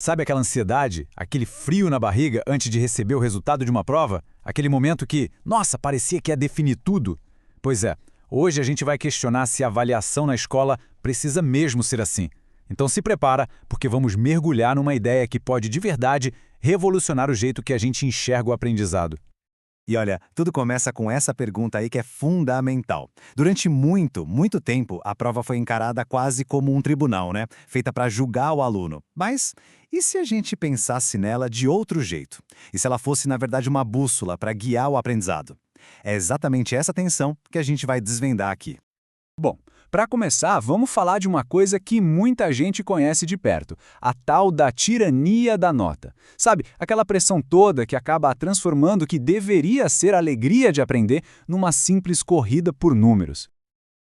Sabe aquela ansiedade, aquele frio na barriga antes de receber o resultado de uma prova? Aquele momento que, nossa, parecia que ia definir tudo? Pois é, hoje a gente vai questionar se a avaliação na escola precisa mesmo ser assim. Então se prepara, porque vamos mergulhar numa ideia que pode de verdade revolucionar o jeito que a gente enxerga o aprendizado. E olha, tudo começa com essa pergunta aí que é fundamental. Durante muito tempo, a prova foi encarada quase como um tribunal, né? Feita para julgar o aluno. Mas e se a gente pensasse nela de outro jeito? E se ela fosse, na verdade, uma bússola para guiar o aprendizado? É exatamente essa tensão que a gente vai desvendar aqui. Bom, para começar, vamos falar de uma coisa que muita gente conhece de perto, a tal da tirania da nota. Sabe, aquela pressão toda que acaba transformando o que deveria ser a alegria de aprender numa simples corrida por números.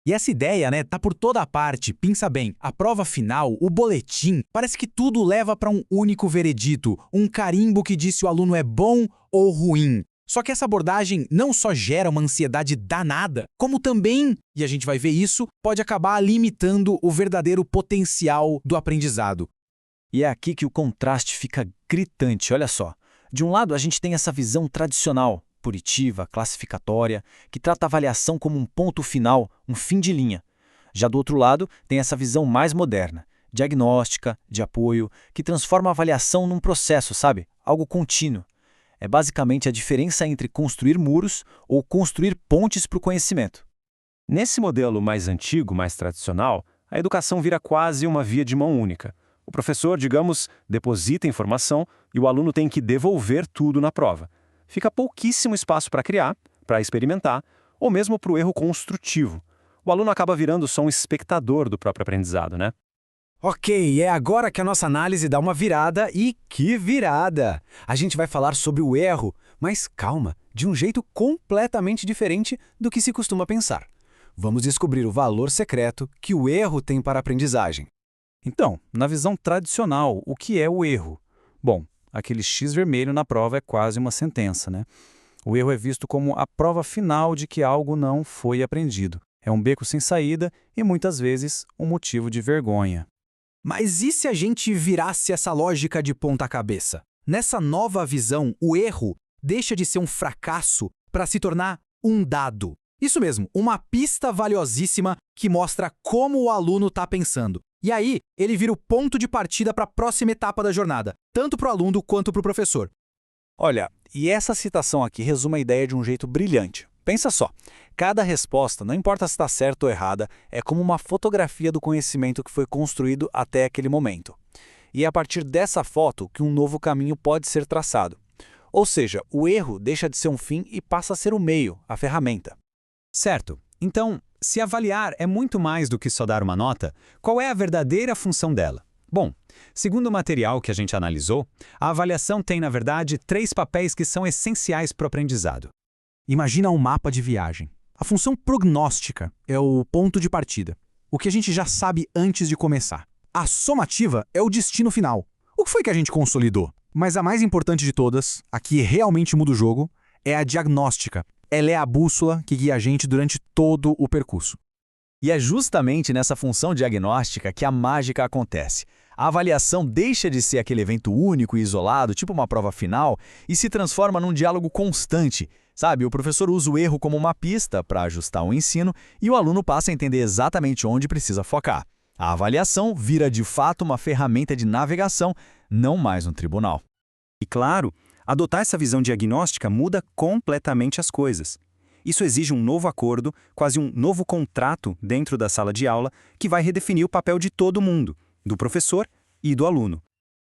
E essa ideia, né, tá por toda a parte. Pensa bem, a prova final, o boletim, parece que tudo leva para um único veredito, um carimbo que diz se o aluno é bom ou ruim. Só que essa abordagem não só gera uma ansiedade danada, como também, e a gente vai ver isso, pode acabar limitando o verdadeiro potencial do aprendizado. E é aqui que o contraste fica gritante, olha só. De um lado, a gente tem essa visão tradicional, punitiva, classificatória, que trata a avaliação como um ponto final, um fim de linha. Já do outro lado, tem essa visão mais moderna, diagnóstica, de apoio, que transforma a avaliação num processo, sabe? Algo contínuo. É basicamente a diferença entre construir muros ou construir pontes para o conhecimento. Nesse modelo mais antigo, mais tradicional, a educação vira quase uma via de mão única. O professor, digamos, deposita informação e o aluno tem que devolver tudo na prova. Fica pouquíssimo espaço para criar, para experimentar, ou mesmo para o erro construtivo. O aluno acaba virando só um espectador do próprio aprendizado, né? Ok, é agora que a nossa análise dá uma virada e que virada! A gente vai falar sobre o erro, mas calma, de um jeito completamente diferente do que se costuma pensar. Vamos descobrir o valor secreto que o erro tem para a aprendizagem. Então, na visão tradicional, o que é o erro? Bom, aquele X vermelho na prova é quase uma sentença, né? O erro é visto como a prova final de que algo não foi aprendido. É um beco sem saída e, muitas vezes, um motivo de vergonha. Mas e se a gente virasse essa lógica de ponta cabeça? Nessa nova visão, o erro deixa de ser um fracasso para se tornar um dado. Isso mesmo, uma pista valiosíssima que mostra como o aluno está pensando. E aí, ele vira o ponto de partida para a próxima etapa da jornada, tanto para o aluno quanto para o professor. Olha, e essa citação aqui resume a ideia de um jeito brilhante. Pensa só, cada resposta, não importa se está certa ou errada, é como uma fotografia do conhecimento que foi construído até aquele momento. E é a partir dessa foto que um novo caminho pode ser traçado. Ou seja, o erro deixa de ser um fim e passa a ser o meio, a ferramenta. Certo. Então, se avaliar é muito mais do que só dar uma nota, qual é a verdadeira função dela? Bom, segundo o material que a gente analisou, a avaliação tem, na verdade, 3 papéis que são essenciais para o aprendizado. Imagina um mapa de viagem. A função prognóstica é o ponto de partida, o que a gente já sabe antes de começar. A somativa é o destino final. O que foi que a gente consolidou? Mas a mais importante de todas, a que realmente muda o jogo, é a diagnóstica. Ela é a bússola que guia a gente durante todo o percurso. E é justamente nessa função diagnóstica que a mágica acontece. A avaliação deixa de ser aquele evento único e isolado, tipo uma prova final, e se transforma num diálogo constante. Sabe, o professor usa o erro como uma pista para ajustar o ensino e o aluno passa a entender exatamente onde precisa focar. A avaliação vira de fato uma ferramenta de navegação, não mais um tribunal. E claro, adotar essa visão diagnóstica muda completamente as coisas. Isso exige um novo acordo, quase um novo contrato dentro da sala de aula, que vai redefinir o papel de todo mundo, do professor e do aluno.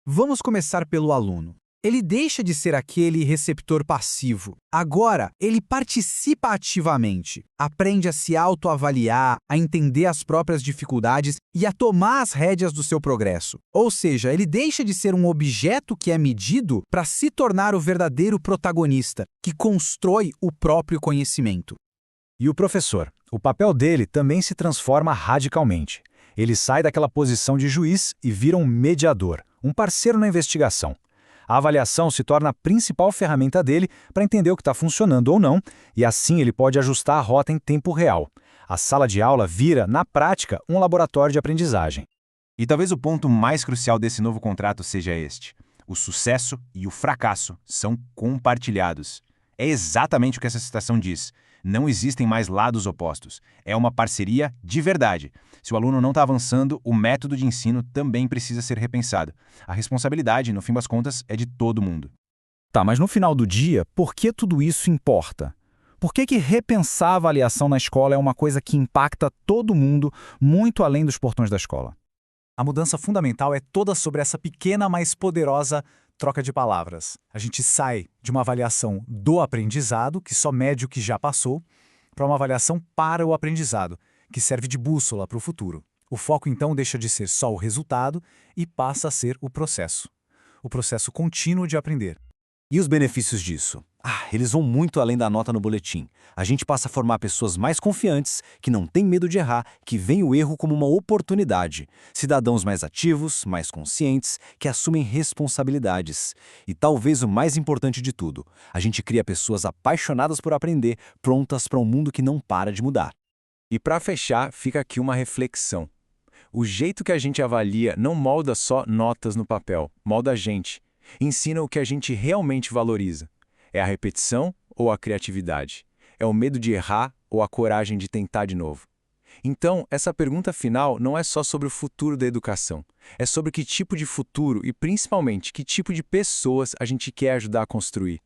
Vamos começar pelo aluno. Ele deixa de ser aquele receptor passivo. Agora, ele participa ativamente, aprende a se autoavaliar, a entender as próprias dificuldades e a tomar as rédeas do seu progresso. Ou seja, ele deixa de ser um objeto que é medido para se tornar o verdadeiro protagonista, que constrói o próprio conhecimento. E o professor? O papel dele também se transforma radicalmente. Ele sai daquela posição de juiz e vira um mediador, um parceiro na investigação. A avaliação se torna a principal ferramenta dele para entender o que está funcionando ou não, e assim ele pode ajustar a rota em tempo real. A sala de aula vira, na prática, um laboratório de aprendizagem. E talvez o ponto mais crucial desse novo contrato seja este: o sucesso e o fracasso são compartilhados. É exatamente o que essa citação diz. Não existem mais lados opostos. É uma parceria de verdade. Se o aluno não está avançando, o método de ensino também precisa ser repensado. A responsabilidade, no fim das contas, é de todo mundo. Tá, mas no final do dia, por que tudo isso importa? Por que repensar a avaliação na escola é uma coisa que impacta todo mundo, muito além dos portões da escola? A mudança fundamental é toda sobre essa pequena, mas poderosa troca de palavras. A gente sai de uma avaliação do aprendizado, que só mede o que já passou, para uma avaliação para o aprendizado, que serve de bússola para o futuro. O foco, então, deixa de ser só o resultado e passa a ser o processo contínuo de aprender. E os benefícios disso? Eles vão muito além da nota no boletim. A gente passa a formar pessoas mais confiantes, que não têm medo de errar, que veem o erro como uma oportunidade. Cidadãos mais ativos, mais conscientes, que assumem responsabilidades. E talvez o mais importante de tudo, a gente cria pessoas apaixonadas por aprender, prontas para um mundo que não para de mudar. E para fechar, fica aqui uma reflexão. O jeito que a gente avalia não molda só notas no papel, molda a gente. Ensina o que a gente realmente valoriza. É a repetição ou a criatividade? É o medo de errar ou a coragem de tentar de novo? Então, essa pergunta final não é só sobre o futuro da educação. É sobre que tipo de futuro e, principalmente, que tipo de pessoas a gente quer ajudar a construir.